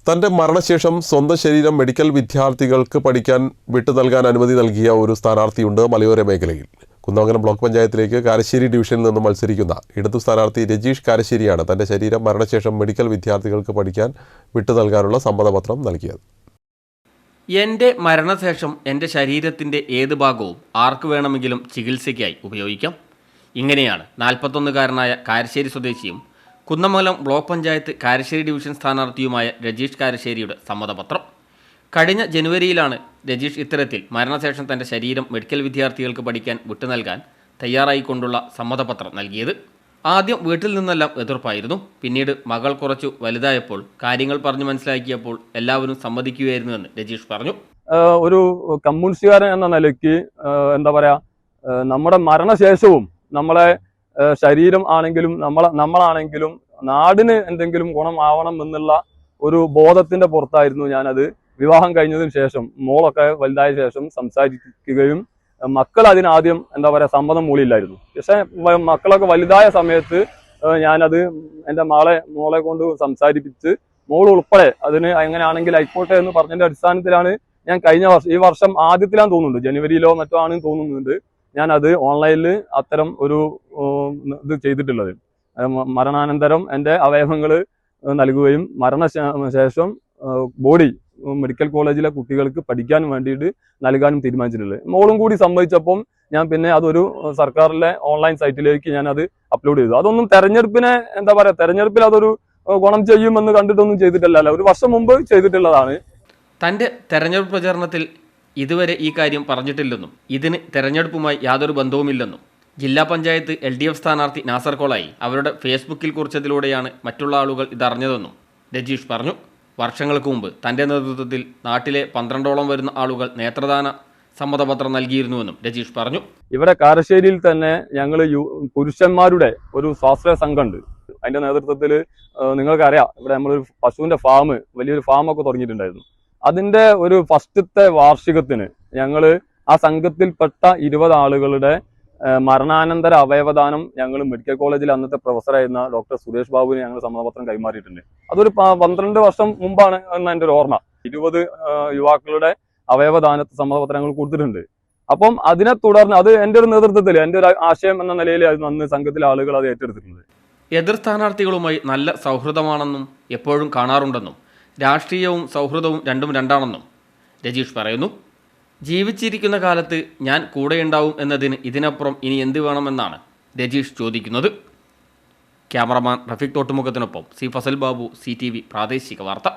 തൻ്റെ മരണശേഷം സ്വന്തം ശരീരം മെഡിക്കൽ വിദ്യാർത്ഥികൾക്ക് പഠിക്കാൻ വിട്ടു നൽകാൻ അനുമതി നൽകിയ ഒരു സ്ഥാനാർത്ഥിയുണ്ട് മലയോര മേഖലയിൽ. കുന്നമംഗലം ബ്ലോക്ക് പഞ്ചായത്തിലേക്ക് കാരശ്ശേരി ഡിവിഷനിൽ നിന്നും മത്സരിക്കുന്ന ഇടതു സ്ഥാനാർത്ഥി രജീഷ് കാരശ്ശേരിയാണ് തൻ്റെ ശരീരം മരണശേഷം മെഡിക്കൽ വിദ്യാർത്ഥികൾക്ക് പഠിക്കാൻ വിട്ടു നൽകാനുള്ള സമ്മതപത്രം നൽകിയത്. എൻ്റെ മരണശേഷം എൻ്റെ ശരീരത്തിൻ്റെ ഏത് ഭാഗവും ആർക്ക് വേണമെങ്കിലും ചികിത്സയ്ക്കായി ഉപയോഗിക്കാം. ഇങ്ങനെയാണ് 41കാരനായ കാരശ്ശേരി സ്വദേശിയും കുന്നമംഗലം ബ്ലോക്ക് പഞ്ചായത്ത് കാരശ്ശേരി ഡിവിഷൻ സ്ഥാനാർത്ഥിയുമായ രജീഷ് കാരശ്ശേരിയുടെ സമ്മതപത്രം. കഴിഞ്ഞ ജനുവരിയിലാണ് രജീഷ് ഇത്തരത്തിൽ മരണശേഷം തൻ്റെ ശരീരം മെഡിക്കൽ വിദ്യാർത്ഥികൾക്ക് പഠിക്കാൻ വിട്ടു നൽകാൻ തയ്യാറായിക്കൊണ്ടുള്ള സമ്മതപത്രം നൽകിയത്. ആദ്യം വീട്ടിൽ നിന്നെല്ലാം എതിർപ്പായിരുന്നു. പിന്നീട് മകൾ കുറച്ചു വലുതായപ്പോൾ കാര്യങ്ങൾ പറഞ്ഞു മനസ്സിലാക്കിയപ്പോൾ എല്ലാവരും സമ്മതിക്കുകയായിരുന്നുവെന്ന് രജീഷ് പറഞ്ഞു. ഒരു കമ്മ്യൂണിസ്റ്റുകാരൻ എന്ന നിലയ്ക്ക് എന്താ പറയാ, നമ്മുടെ മരണശേഷവും നമ്മളെ ശരീരം ആണെങ്കിലും നമ്മളാണെങ്കിലും നാടിന് എന്തെങ്കിലും ഗുണമാവണം എന്നുള്ള ഒരു ബോധത്തിന്റെ പുറത്തായിരുന്നു ഞാനത് വിവാഹം കഴിഞ്ഞതിന് ശേഷം മോളൊക്കെ വലുതായ ശേഷം സംസാരിക്കുകയും മക്കൾ അതിനാദ്യം എന്താ പറയാ സമ്മതം മൂളിയില്ലായിരുന്നു. പക്ഷെ മക്കളൊക്കെ വലുതായ സമയത്ത് ഞാനത് എൻ്റെ മോളെ കൊണ്ട് സംസാരിപ്പിച്ച് മോൾ ഉൾപ്പെടെ അതിന് എങ്ങനെയാണെങ്കിൽ ആയിക്കോട്ടെ എന്ന് പറഞ്ഞതിന്റെ അടിസ്ഥാനത്തിലാണ് ഞാൻ കഴിഞ്ഞ വർഷം, ഈ വർഷം ആദ്യത്തിലാന്ന് തോന്നുന്നുണ്ട്, ജനുവരിയിലോ മറ്റോ ആണെന്ന് തോന്നുന്നുണ്ട്, ഞാനത് ഓൺലൈനിൽ അത്തരം ഒരു ഇത് ചെയ്തിട്ടുള്ളത്. മരണാനന്തരം എൻ്റെ അവയവങ്ങൾ നൽകുകയും മരണശേഷം ബോഡി മെഡിക്കൽ കോളേജിലെ കുട്ടികൾക്ക് പഠിക്കാൻ വേണ്ടിയിട്ട് നൽകാനും തീരുമാനിച്ചിട്ടുള്ളത്. മോളും കൂടി സമ്മതിച്ചപ്പം ഞാൻ പിന്നെ അതൊരു സർക്കാരിലെ ഓൺലൈൻ സൈറ്റിലേക്ക് ഞാൻ അത് അപ്ലോഡ് ചെയ്തു. അതൊന്നും തെരഞ്ഞെടുപ്പിനെ എന്താ പറയാ, തെരഞ്ഞെടുപ്പിൽ അതൊരു ഗുണം ചെയ്യുമെന്ന് കണ്ടിട്ടൊന്നും ചെയ്തിട്ടില്ലല്ലോ, ഒരു വർഷം മുമ്പ് ചെയ്തിട്ടുള്ളതാണ്. തൻ്റെ തെരഞ്ഞെടുപ്പ് പ്രചാരണത്തിൽ ഇതുവരെ ഈ കാര്യം പറഞ്ഞിട്ടില്ലെന്നും ഇതിന് തെരഞ്ഞെടുപ്പുമായി യാതൊരു ബന്ധവുമില്ലെന്നും ജില്ലാ പഞ്ചായത്ത് LDF സ്ഥാനാർത്ഥി നാസർ കോളായി അവരുടെ ഫേസ്ബുക്കിൽ കുറിച്ചതിലൂടെയാണ് മറ്റുള്ള ആളുകൾ ഇതറിഞ്ഞതെന്നും രജീഷ് പറഞ്ഞു. വർഷങ്ങൾക്ക് മുമ്പ് തൻ്റെ നേതൃത്വത്തിൽ നാട്ടിലെ 12ഓളം വരുന്ന ആളുകൾ നേത്രദാന സമ്മതപത്രം നൽകിയിരുന്നുവെന്നും രജീഷ് പറഞ്ഞു. ഇവിടെ കാരശ്ശേരിയിൽ തന്നെ ഞങ്ങൾ പുരുഷന്മാരുടെ ഒരു സ്വാശ്രയ സംഘമുണ്ട്. അതിന്റെ നേതൃത്വത്തിൽ നിങ്ങൾക്കറിയാം, ഇവിടെ നമ്മളൊരു പശുവിന്റെ ഫാം, വലിയൊരു ഫാമൊക്കെ തുടങ്ങിയിട്ടുണ്ടായിരുന്നു. അതിന്റെ ഒരു ഫസ്റ്റത്തെ വാർഷികത്തിന് ഞങ്ങൾ ആ സംഘത്തിൽപ്പെട്ട 20 ആളുകളുടെ മരണാനന്തര അവയവദാനം ഞങ്ങൾ മെഡിക്കൽ കോളേജിൽ അന്നത്തെ പ്രൊഫസറായിരുന്ന ഡോക്ടർ സുരേഷ് ബാബുവിന് ഞങ്ങൾ സമ്മതപത്രം കൈമാറിയിട്ടുണ്ട്. അതൊരു 12 വർഷം മുമ്പാണ് എന്ന് എൻ്റെ ഒരു ഓർമ്മ. 20 യുവാക്കളുടെ അവയവദാനത്തെ സമ്മതപത്രങ്ങൾ കൊടുത്തിട്ടുണ്ട്. അപ്പം അതിനെ തുടർന്ന് അത് എൻ്റെ ഒരു നേതൃത്വത്തിൽ, എൻ്റെ ഒരു ആശയം എന്ന നിലയിൽ അന്ന് സംഘത്തിലെ ആളുകൾ അത് ഏറ്റെടുത്തിട്ടുണ്ട്. എതിർ സ്ഥാനാർത്ഥികളുമായി നല്ല സൗഹൃദമാണെന്നും എപ്പോഴും കാണാറുണ്ടെന്നും രാഷ്ട്രീയവും സൗഹൃദവും രണ്ടും രണ്ടാണെന്നും രജീഷ് പറയുന്നു. ജീവിച്ചിരിക്കുന്ന കാലത്ത് ഞാൻ കൂടെയുണ്ടാവും എന്നതിന് ഇതിനപ്പുറം ഇനി എന്ത് വേണമെന്നാണ് രജീഷ് ചോദിക്കുന്നത്. ക്യാമറമാൻ റഫീഖ് തോട്ടുമുഖത്തിനൊപ്പം സി ഫസൽ ബാബു, CTV പ്രാദേശിക വാർത്ത.